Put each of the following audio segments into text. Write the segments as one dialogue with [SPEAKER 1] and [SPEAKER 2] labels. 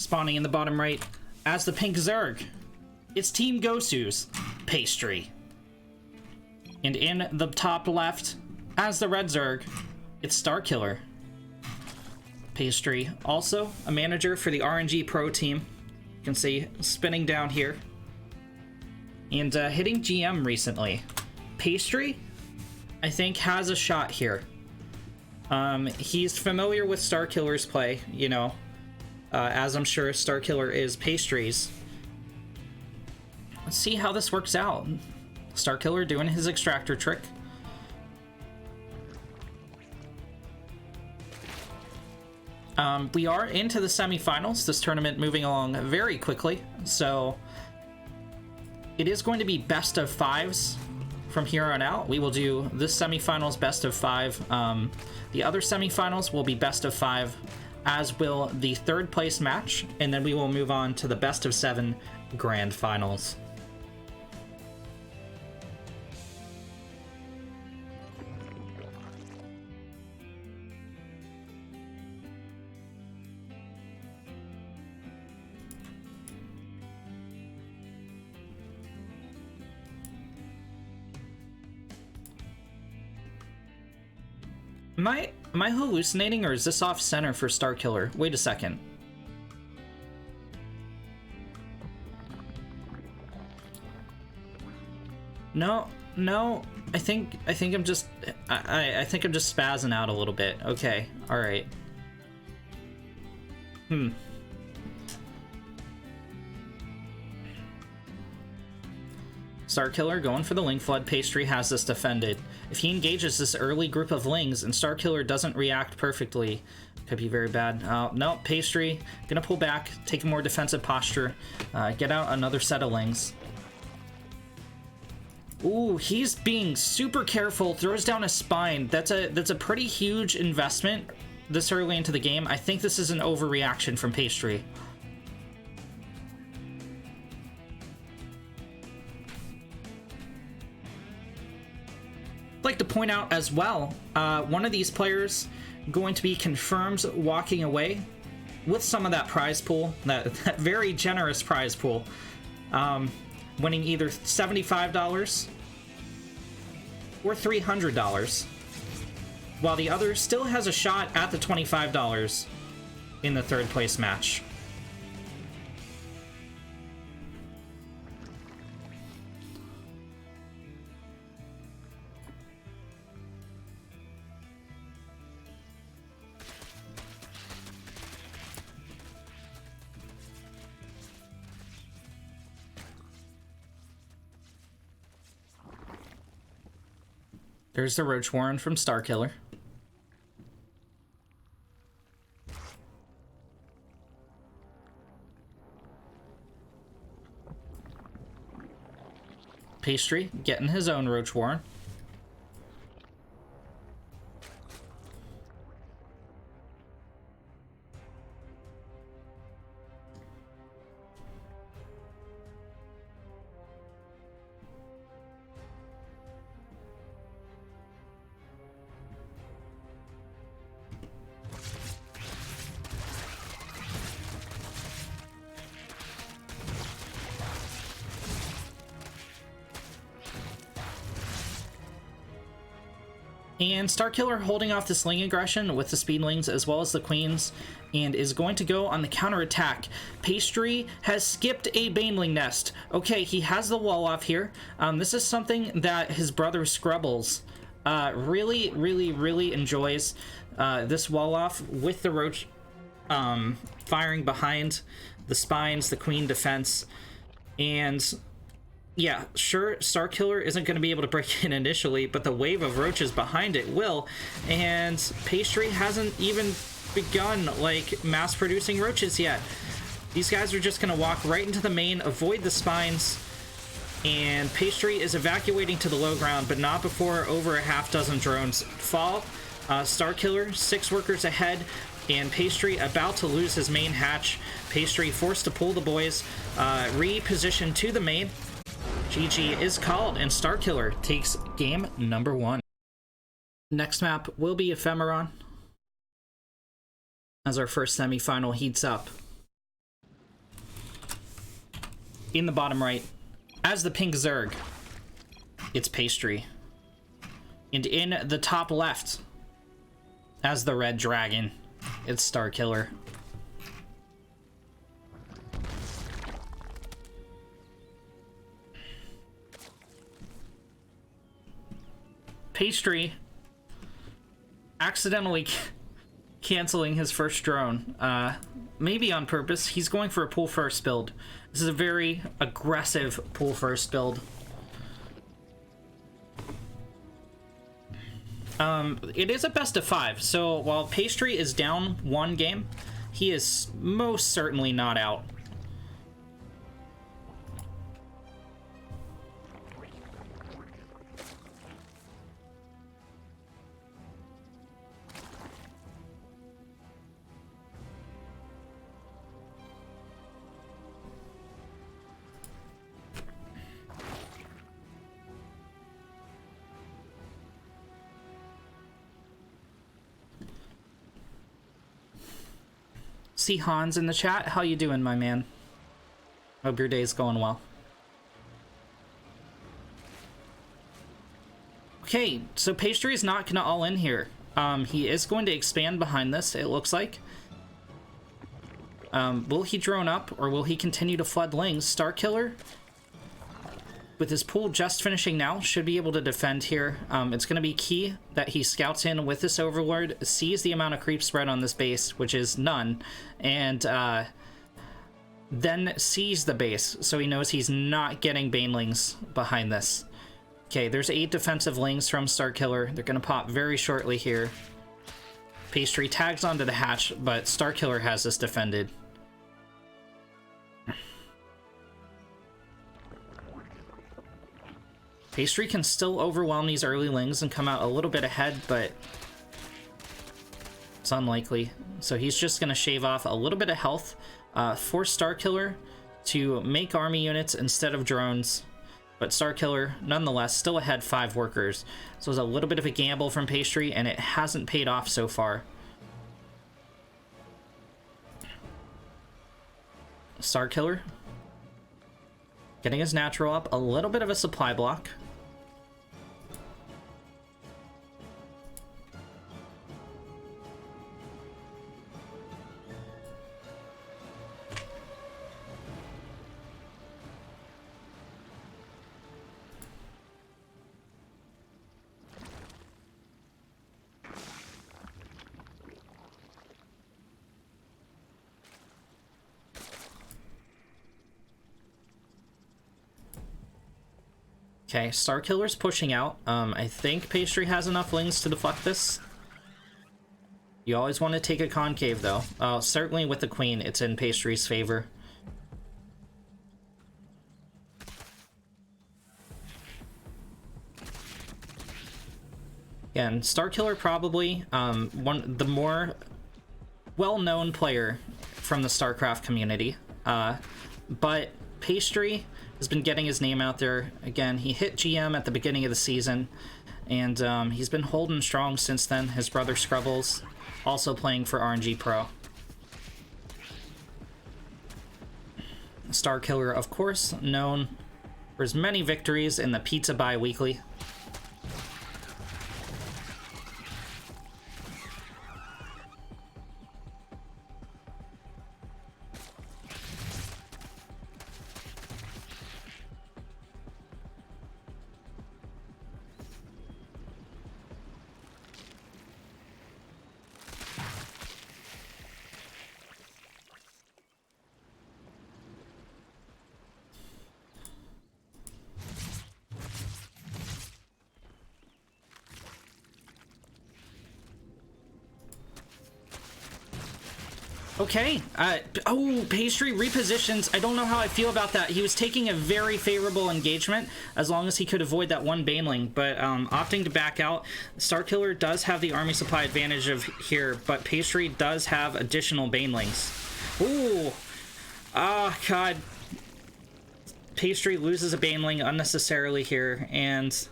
[SPEAKER 1] Spawning in the bottom right as the pink Zerg, it's Team Gosu's Pastry. And in the top left, as the red Zerg, it's Starkiller. Pastry, also a manager for the RNG Pro team. You can see spinning down here. And hitting GM recently. Pastry, I think, has a shot here. He's familiar with Starkiller's play, you know, as I'm sure Starkiller is Pastry's. Let's see how this works out. Starkiller doing his extractor trick. We are into the semifinals. This tournament moving along very quickly, so it is going to be best of fives from here on out. We will do this semifinals best of five. The other semifinals will be best of five, as will the third place match, and then we will move on to the best of seven grand finals. Am I hallucinating, or is this off center for Starkiller? Wait a second. No, I think I'm just I think I'm just spazzing out a little bit. Okay, all right. Starkiller going for the Ling Flood. Pastry has this defended. If he engages this early group of Lings and Starkiller doesn't react perfectly, could be very bad. No, Pastry gonna pull back, take a more defensive posture, get out another set of Lings. Ooh, he's being super careful, throws down a spine. That's a pretty huge investment this early into the game. I think this is an overreaction from Pastry. I'd like to point out as well, one of these players going to be confirmed walking away with some of that prize pool, that very generous prize pool, winning either $75 or $300, while the other still has a shot at the $25 in the third place match. There's the Roach Warren from Starkiller. Pastry getting his own Roach Warren. And Starkiller holding off the Sling aggression with the Speedlings as well as the Queens, and is going to go on the counterattack. Pastry has skipped a Baneling nest. Okay, he has the wall off here. This is something that his brother Scrubbles really enjoys. This wall off with the Roach firing behind the spines, the Queen defense, and yeah, sure, Starkiller isn't going to be able to break in initially, but the wave of roaches behind it will, and Pastry hasn't even begun, like, mass-producing roaches yet. These guys are just going to walk right into the main, avoid the spines, and Pastry is evacuating to the low ground, but not before over a half dozen drones fall. Starkiller, 6 workers ahead, and Pastry about to lose his main hatch. Pastry forced to pull the boys, reposition to the main. GG is called, and Starkiller takes game number 1. Next map will be Ephemeron, as our first semi-final heats up. in the bottom right, as the pink Zerg, it's Pastry. And in the top left, as the red dragon, it's Starkiller. Pastry accidentally canceling his first drone, maybe on purpose. He's going for a pull first build. This is a very aggressive pull first build. It is a best of 5, so while Pastry is down 1 game, he is most certainly not out. See Hans in the chat. How you doing, my man? Hope your day's going well. Okay, so Pastry is not gonna all in here. He is going to expand behind this, it looks like. Will he drone up, or will he continue to flood lanes? Starkiller, with his pool just finishing now, should be able to defend here. It's going to be key that he scouts in with this Overlord, sees the amount of creep spread on this base, which is none, and then sees the base, so he knows he's not getting Banelings behind this. Okay, there's 8 defensive lings from Starkiller. They're going to pop very shortly here. Pastry tags onto the hatch, but Starkiller has this defended. Pastry can still overwhelm these early lings and come out a little bit ahead, but it's unlikely. So he's just going to shave off a little bit of health, force Starkiller to make army units instead of drones. But Starkiller, nonetheless, still ahead 5 workers. So it's a little bit of a gamble from Pastry, and it hasn't paid off so far. Starkiller getting his natural up, a little bit of a supply block. Okay, Starkiller's pushing out. I think Pastry has enough lings to deflect this. You always want to take a concave, though. Certainly with the Queen, it's in Pastry's favor. Again, Starkiller probably the more well-known player from the StarCraft community. But Pastry has been getting his name out there. Again, he hit GM at the beginning of the season, and he's been holding strong since then. His brother Scrubbles also playing for RNG Pro. Starkiller, of course, known for his many victories in the Pizza Bi-Weekly. Okay, oh, Pastry repositions. I don't know how I feel about that. He was taking a very favorable engagement as long as he could avoid that one Baneling, but opting to back out. Starkiller does have the army supply advantage of here, but Pastry does have additional Banelings. Ooh, ah, God. Pastry loses a Baneling unnecessarily here, and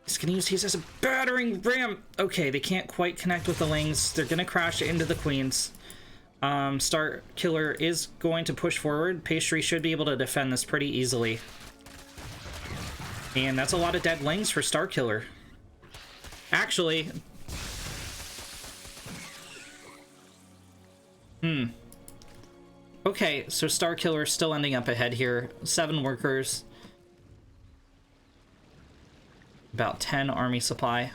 [SPEAKER 1] he's gonna use these as a battering ram. Okay, they can't quite connect with the lings. They're gonna crash into the queens. Starkiller is going to push forward. Pastry should be able to defend this pretty easily. And that's a lot of dead lings for Starkiller. Actually... Okay, so Starkiller still ending up ahead here. 7 workers. About 10 army supply.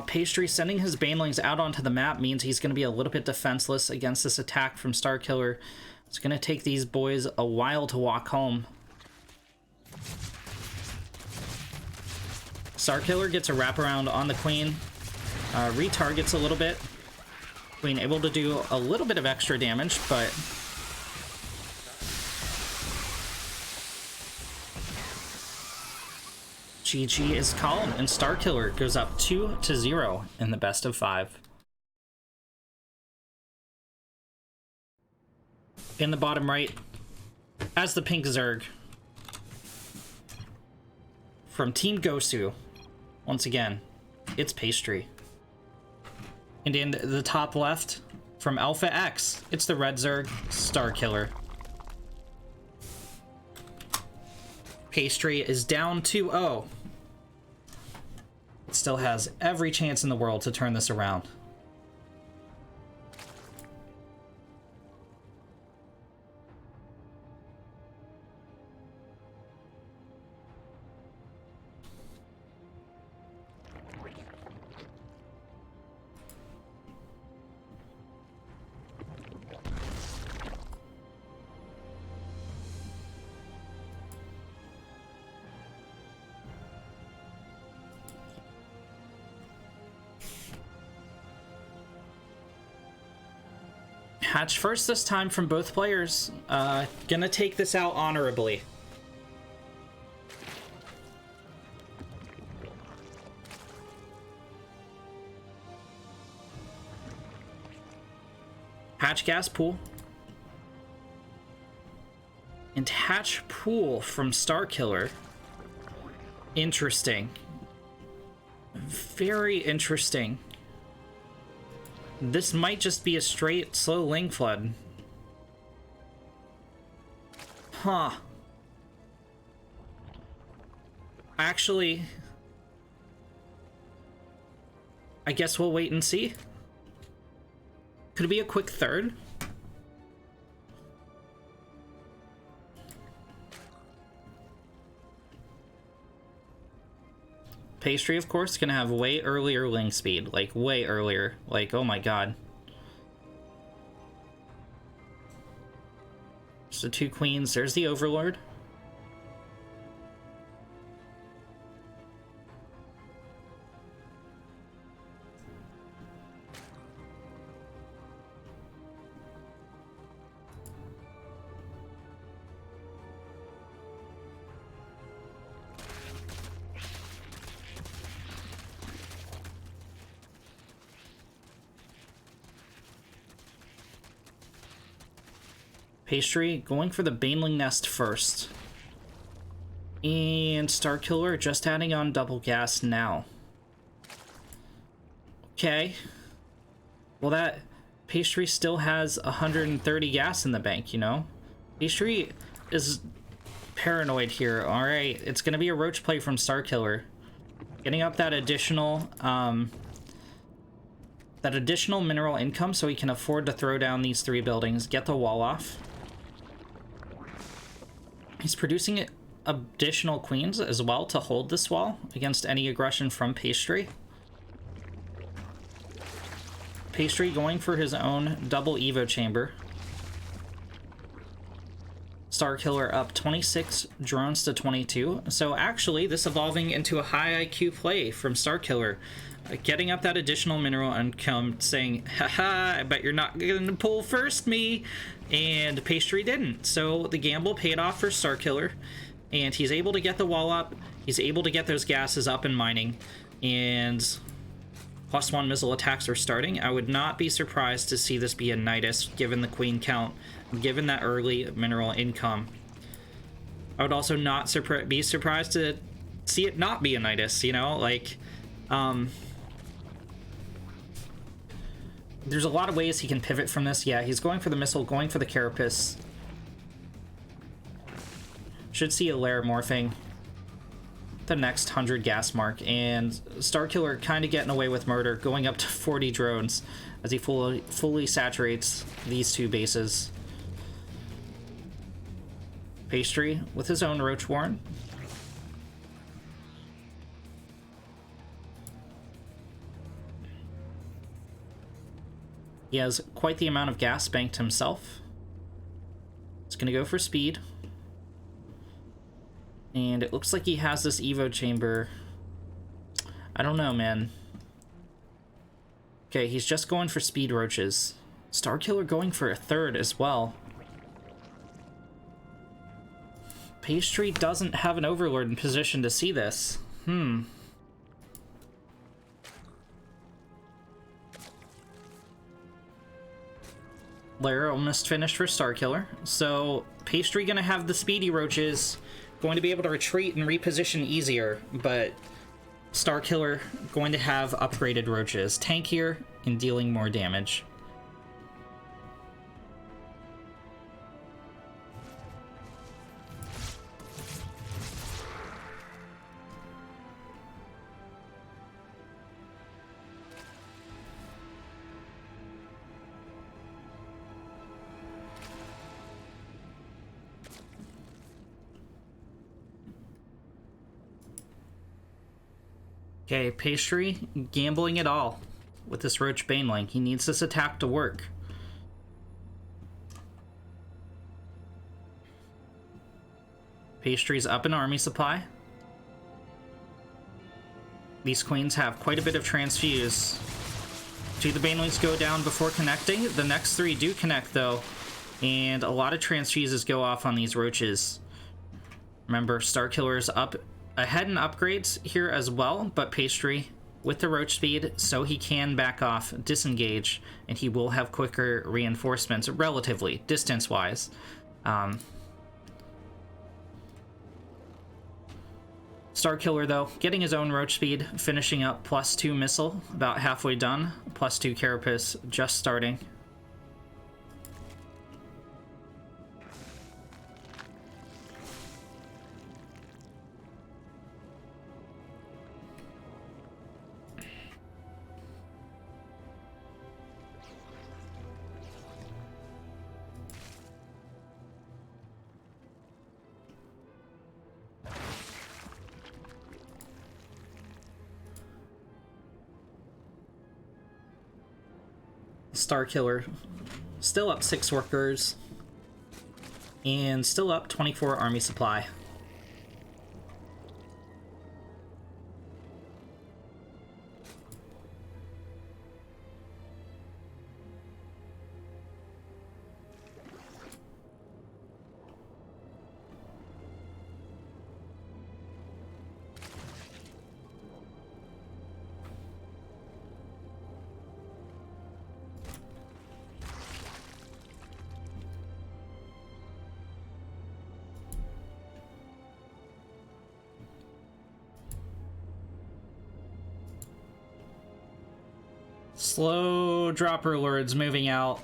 [SPEAKER 1] Pastry sending his banelings out onto the map means he's going to be a little bit defenseless against this attack from Starkiller. It's going to take these boys a while to walk home. Starkiller gets a wraparound on the queen. Retargets a little bit. Queen able to do a little bit of extra damage, but... GG is called, and Starkiller goes up 2-0 in the best of 5. In the bottom right, as the pink Zerg from Team Gosu, once again, it's Pastry. And in the top left, from Alpha X, it's the red Zerg, Starkiller. Pastry is down 2-0. It still has every chance in the world to turn this around. Hatch first this time from both players. Gonna take this out honorably. Hatch gas pool. And hatch pool from Starkiller. Interesting. Very interesting. This might just be a straight slow ling flood. Huh. Actually, I guess we'll wait and see. Could it be a quick third? Pastry, of course, gonna have way earlier ling speed. Like, way earlier. Like, oh my god. So 2 queens. There's the Overlord. Pastry going for the Baneling Nest first. And Starkiller just adding on double gas now. Okay. Well, that Pastry still has 130 gas in the bank, you know? Pastry is paranoid here. Alright, it's going to be a roach play from Starkiller. Getting up that additional mineral income so he can afford to throw down these 3 buildings, get the wall off. He's producing additional queens as well to hold this wall against any aggression from Pastry. Pastry going for his own double Evo chamber. Starkiller up 26 drones to 22. So actually, this evolving into a high IQ play from Starkiller. Getting up that additional mineral income, saying, haha, I bet you're not going to pull first, me. And Pastry didn't. So the gamble paid off for Starkiller. And he's able to get the wall up. He's able to get those gases up and mining. And +1 missile attacks are starting. I would not be surprised to see this be a Nidus, given the queen count, given that early mineral income. I would also not be surprised to see it not be a Nidus, you know? Like, there's a lot of ways he can pivot from this. Yeah, he's going for the missile, going for the carapace. Should see a lair morphing the next 100 gas mark, and Starkiller kind of getting away with murder, going up to 40 drones as he fully saturates these two bases. Pastry with his own Roach Warren. He has quite the amount of gas banked himself. He's going to go for speed. And it looks like he has this Evo chamber. I don't know, man. Okay, he's just going for speed roaches. Starkiller going for a third as well. Pastry doesn't have an Overlord in position to see this. Lair almost finished for Starkiller. So, Pastry gonna have the speedy roaches, going to be able to retreat and reposition easier, but Starkiller going to have upgraded roaches, tankier and dealing more damage. Okay, Pastry gambling it all with this Roach Baneling. He needs this attack to work. Pastry's up in army supply. These queens have quite a bit of transfuse. Two of the Banelings go down before connecting. The next three do connect though, and a lot of transfuses go off on these roaches. Remember, Starkiller's up ahead in upgrades here as well, but Pastry with the roach speed, so he can back off, disengage, and he will have quicker reinforcements, relatively, distance-wise. Starkiller, though, getting his own roach speed, finishing up +2 missile, about halfway done, +2 carapace, just starting. Starkiller still up 6 workers and still up 24 army supply. Slow dropper lords moving out.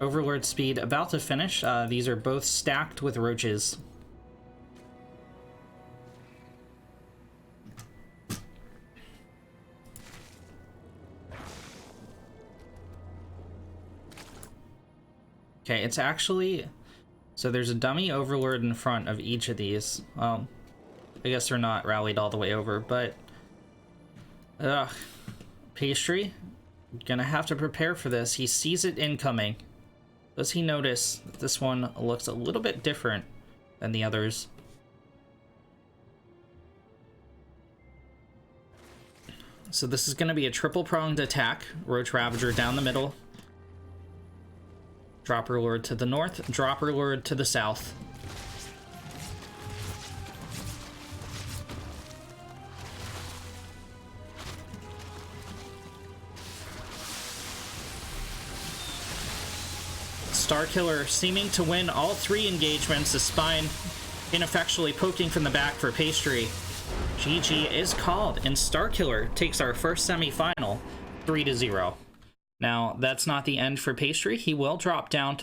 [SPEAKER 1] Overlord speed about to finish. These are both stacked with roaches. Okay, it's actually... So there's a dummy Overlord in front of each of these. I guess they're not rallied all the way over, but... Pastry? Gonna have to prepare for this. He sees it incoming. Does he notice that this one looks a little bit different than the others? So this is gonna be a triple-pronged attack. Roach Ravager down the middle. Dropper Lord to the north, Dropper Lord to the south. Starkiller seeming to win all 3 engagements, the spine ineffectually poking from the back for Pastry. GG is called, and Starkiller takes our first semifinal 3-0. Now, that's not the end for Pastry. He will drop down to